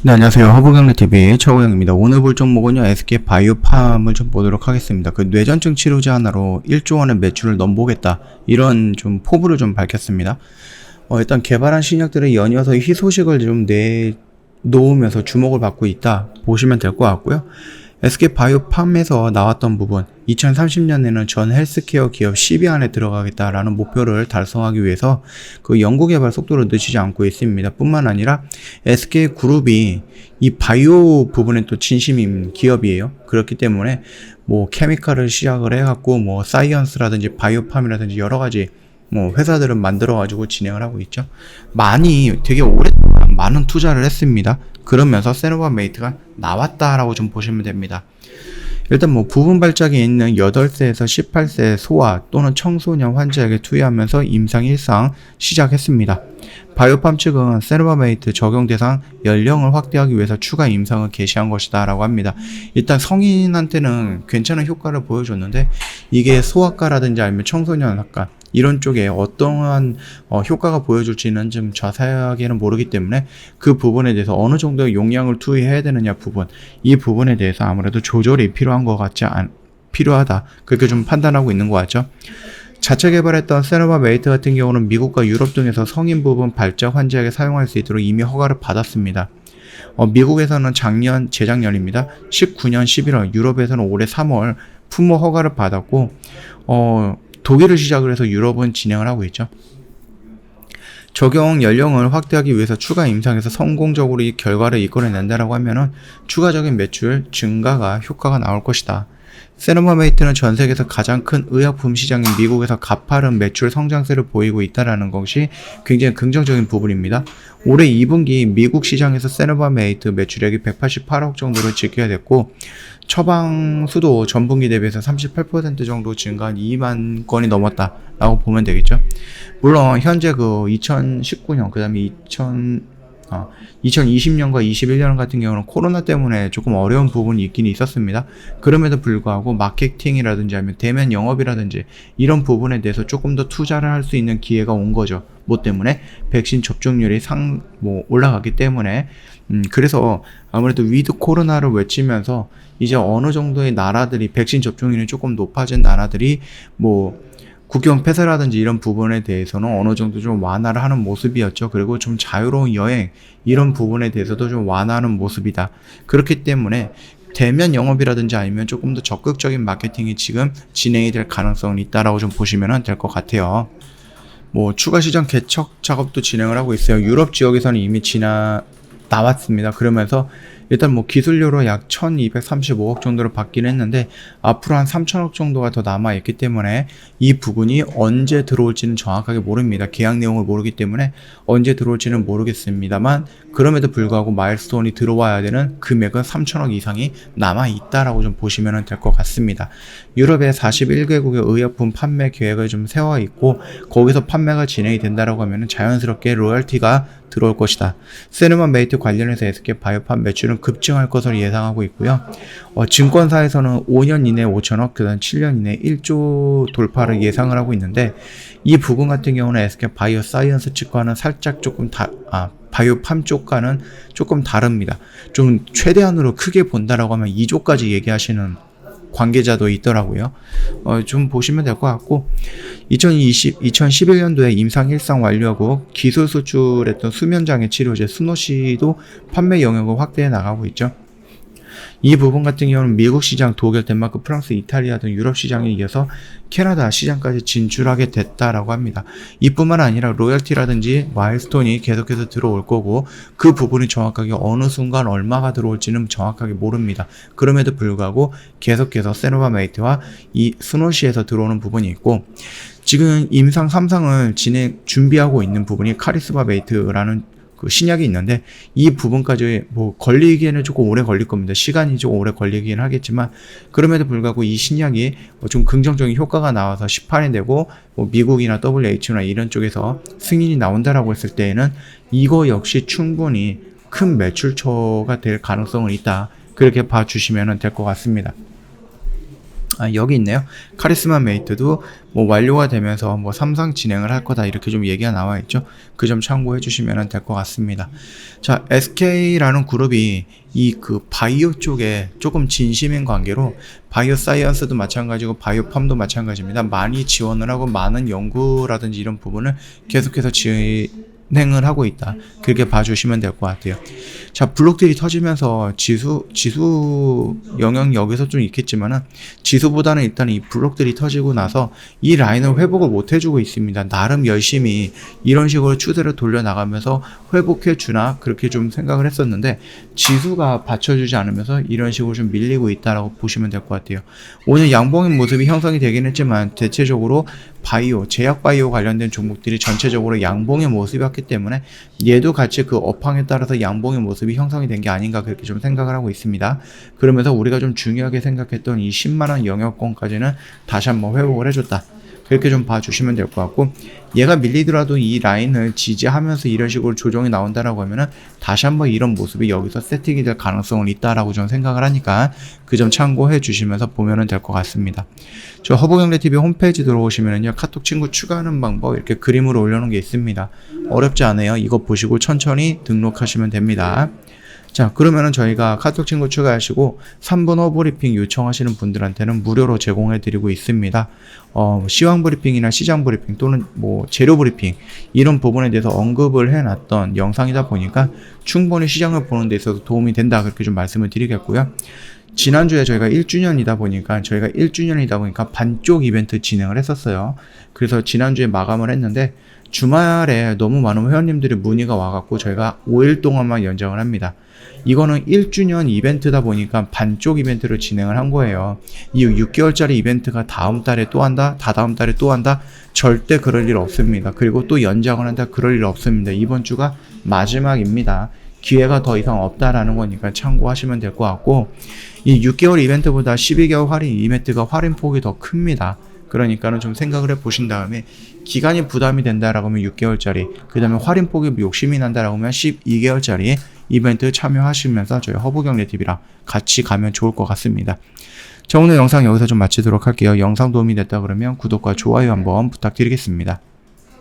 네, 안녕하세요. 허브경제TV 최호영입니다. 오늘 볼 종목은요, SK바이오팜을 좀 보도록 하겠습니다. 그 뇌전증 치료제 하나로 1조 원의 매출을 넘보겠다. 이런 좀 포부를 좀 밝혔습니다. 일단 개발한 신약들을 연이어서 희소식을 좀 내놓으면서 주목을 받고 있다. 보시면 될 것 같고요. SK바이오팜에서 나왔던 부분, 2030년에는 전 헬스케어 기업 10위 안에 들어가겠다라는 목표를 달성하기 위해서 그 연구개발 속도를 늦추지 않고 있습니다. 뿐만 아니라 SK그룹이 이 바이오 부분에 또 진심인 기업이에요. 그렇기 때문에 뭐 케미칼을 시작을 해갖고 뭐 사이언스라든지 바이오팜이라든지 여러 가지 뭐 회사들은 만들어가지고 진행을 하고 있죠. 되게 오랫동안 많은 투자를 했습니다. 그러면서 세노바메이트가 나왔다라고 좀 보시면 됩니다. 일단 뭐 부분 발작이 있는 8세에서 18세 소아 또는 청소년 환자에게 투여하면서 임상 1상 시작했습니다. 바이오팜 측은 세노바메이트 적용 대상 연령을 확대하기 위해서 추가 임상을 개시한 것이다 라고 합니다. 일단 성인한테는 괜찮은 효과를 보여줬는데 이게 소아과라든지 아니면 청소년학과 이런 쪽에 어떠한 효과가 보여줄지는 좀 자세하게는 모르기 때문에 그 부분에 대해서 어느 정도의 용량을 투여해야 되느냐 부분, 이 부분에 대해서 아무래도 조절이 필요하다, 그렇게 좀 판단하고 있는 것 같죠. 자체 개발했던 세노바메이트 같은 경우는 미국과 유럽 등에서 성인 부분 발작 환자에게 사용할 수 있도록 이미 허가를 받았습니다. 미국에서는 재작년입니다. 19년 11월, 유럽에서는 올해 3월 품목 허가를 받았고, 독일을 시작을 해서 유럽은 진행을 하고 있죠. 적용 연령을 확대하기 위해서 추가 임상에서 성공적으로 이 결과를 이끌어낸다라고 하면은 추가적인 매출 증가가 효과가 나올 것이다. 세노바메이트는 전 세계에서 가장 큰 의약품 시장인 미국에서 가파른 매출 성장세를 보이고 있다는 것이 굉장히 긍정적인 부분입니다. 올해 2분기 미국 시장에서 세노바메이트 매출액이 188억 정도를 지켜야 됐고, 처방 수도 전분기 대비해서 38% 정도 증가한 2만 건이 넘었다라고 보면 되겠죠. 물론 현재 그 2019년 그다음에 2020년과 21년 같은 경우는 코로나 때문에 조금 어려운 부분이 있긴 있었습니다. 그럼에도 불구하고 마케팅이라든지 아니면 대면 영업이라든지 이런 부분에 대해서 조금 더 투자를 할 수 있는 기회가 온 거죠. 뭐 때문에 백신 접종률이 올라가기 때문에 그래서 아무래도 위드 코로나를 외치면서 이제 어느 정도의 나라들이 백신 접종률이 조금 높아진 나라들이 뭐 국경 폐쇄라든지 이런 부분에 대해서는 어느 정도 좀 완화를 하는 모습이었죠. 그리고 좀 자유로운 여행 이런 부분에 대해서도 좀 완화하는 모습이다. 그렇기 때문에 대면 영업이라든지 아니면 조금 더 적극적인 마케팅이 지금 진행이 될 가능성이 있다라고 좀 보시면 될 것 같아요. 뭐 추가 시장 개척 작업도 진행을 하고 있어요. 유럽 지역에서는 이미 나왔습니다. 그러면서 일단 뭐 기술료로 약 1235억 정도를 받긴 했는데 앞으로 한 3천억 정도가 더 남아있기 때문에 이 부분이 언제 들어올지는 정확하게 모릅니다. 계약 내용을 모르기 때문에 언제 들어올지는 모르겠습니다만, 그럼에도 불구하고 마일스톤이 들어와야 되는 금액은 3천억 이상이 남아있다라고 좀 보시면 될 것 같습니다. 유럽의 41개국의 의약품 판매 계획을 좀 세워있고 거기서 판매가 진행이 된다라고 하면 자연스럽게 로열티가 들어올 것이다. 세노바메이트 관련해서 SK바이오팜 매출은 급증할 것으로 예상하고 있고요. 증권사에서는 5년 이내 5천억, 그다음 7년 이내 1조 돌파를 예상을 하고 있는데, 이 부분 같은 경우는 SK바이오사이언스 측과는 살짝 바이오팜 쪽과는 조금 다릅니다. 좀 최대한으로 크게 본다라고 하면 2조까지 얘기하시는 관계자도 있더라고요. 좀 보시면 될 것 같고, 2011년도에 임상 1상 완료하고 기술 수출했던 수면장애 치료제 스노시도 판매 영역을 확대해 나가고 있죠. 이 부분 같은 경우는 미국 시장, 독일, 덴마크, 프랑스, 이탈리아 등 유럽 시장에 이어서 캐나다 시장까지 진출하게 됐다라고 합니다. 이뿐만 아니라 로열티라든지 마일스톤이 계속해서 들어올 거고, 그 부분이 정확하게 어느 순간 얼마가 들어올지는 정확하게 모릅니다. 그럼에도 불구하고 계속해서 세노바메이트와 이 스노시에서 들어오는 부분이 있고, 지금 임상 3상을 준비하고 있는 부분이 카리스마메이트라는 그 신약이 있는데, 이 부분까지 뭐 걸리기에는 조금 오래 걸릴 겁니다. 시간이 조금 오래 걸리긴 하겠지만, 그럼에도 불구하고 이 신약이 좀 긍정적인 효과가 나와서 시판이 되고 뭐 미국이나 WHO나 이런 쪽에서 승인이 나온다라고 했을 때에는 이거 역시 충분히 큰 매출처가 될 가능성은 있다. 그렇게 봐주시면 될 것 같습니다. 여기 있네요. 카리스마 메이트도 뭐 완료가 되면서 뭐 3상 진행을 할 거다 이렇게 좀 얘기가 나와 있죠. 그 점 참고해 주시면 될 것 같습니다. 자, SK라는 그룹이 이 그 바이오 쪽에 조금 진심인 관계로 바이오 사이언스도 마찬가지고 바이오 팜도 마찬가지입니다. 많이 지원을 하고 많은 연구라든지 이런 부분을 계속해서 진행을 하고 있다. 그렇게 봐주시면 될 것 같아요. 자, 블록들이 터지면서 지수 영향이 여기서 좀 있겠지만은 지수보다는 일단 이 블록들이 터지고 나서 이 라인을 회복을 못 해주고 있습니다. 나름 열심히 이런 식으로 추세를 돌려나가면서 회복해 주나 그렇게 좀 생각을 했었는데 지수가 받쳐주지 않으면서 이런 식으로 좀 밀리고 있다라고 보시면 될 것 같아요. 오늘 양봉의 모습이 형성이 되긴 했지만 대체적으로 바이오, 제약 바이오 관련된 종목들이 전체적으로 양봉의 모습이었기 때문에 얘도 같이 그 업황에 따라서 양봉의 모습이 형성이 된 게 아닌가 그렇게 좀 생각을 하고 있습니다. 그러면서 우리가 좀 중요하게 생각했던 이 10만원 영역권까지는 다시 한번 회복을 해줬다. 그렇게 좀 봐주시면 될 것 같고, 얘가 밀리더라도 이 라인을 지지하면서 이런 식으로 조정이 나온다라고 하면은 다시 한번 이런 모습이 여기서 세팅이 될 가능성은 있다라고 좀 생각을 하니까 그 점 참고해 주시면서 보면은 될 것 같습니다. 저 허브경제TV 홈페이지 들어오시면은요, 카톡 친구 추가하는 방법 이렇게 그림으로 올려놓은 게 있습니다. 어렵지 않아요. 이거 보시고 천천히 등록하시면 됩니다. 자, 그러면은 저희가 카톡 친구 추가하시고 3분 후 브리핑 요청하시는 분들한테는 무료로 제공해 드리고 있습니다. 시황 브리핑이나 시장 브리핑 또는 뭐 재료 브리핑 이런 부분에 대해서 언급을 해놨던 영상이다 보니까 충분히 시장을 보는 데 있어서 도움이 된다 그렇게 좀 말씀을 드리겠고요. 지난주에 저희가 1주년이다 보니까 반쪽 이벤트 진행을 했었어요. 그래서 지난주에 마감을 했는데 주말에 너무 많은 회원님들이 문의가 와갖고 저희가 5일 동안만 연장을 합니다. 이거는 1주년 이벤트다 보니까 반쪽 이벤트를 진행을 한 거예요. 이 6개월짜리 이벤트가 다음 달에 또 한다, 다다음 달에 또 한다, 절대 그럴 일 없습니다. 그리고 또 연장을 한다, 그럴 일 없습니다. 이번 주가 마지막입니다. 기회가 더 이상 없다라는 거니까 참고하시면 될 것 같고, 이 6개월 이벤트보다 12개월 할인 이벤트가 할인폭이 더 큽니다. 그러니까는 좀 생각을 해보신 다음에 기간이 부담이 된다라고 하면 6개월짜리, 그 다음에 할인폭이 욕심이 난다라고 하면 12개월짜리 이벤트 참여하시면서 저희 허브경제TV랑 같이 가면 좋을 것 같습니다. 자, 오늘 영상 여기서 좀 마치도록 할게요. 영상 도움이 됐다 그러면 구독과 좋아요 한번 부탁드리겠습니다.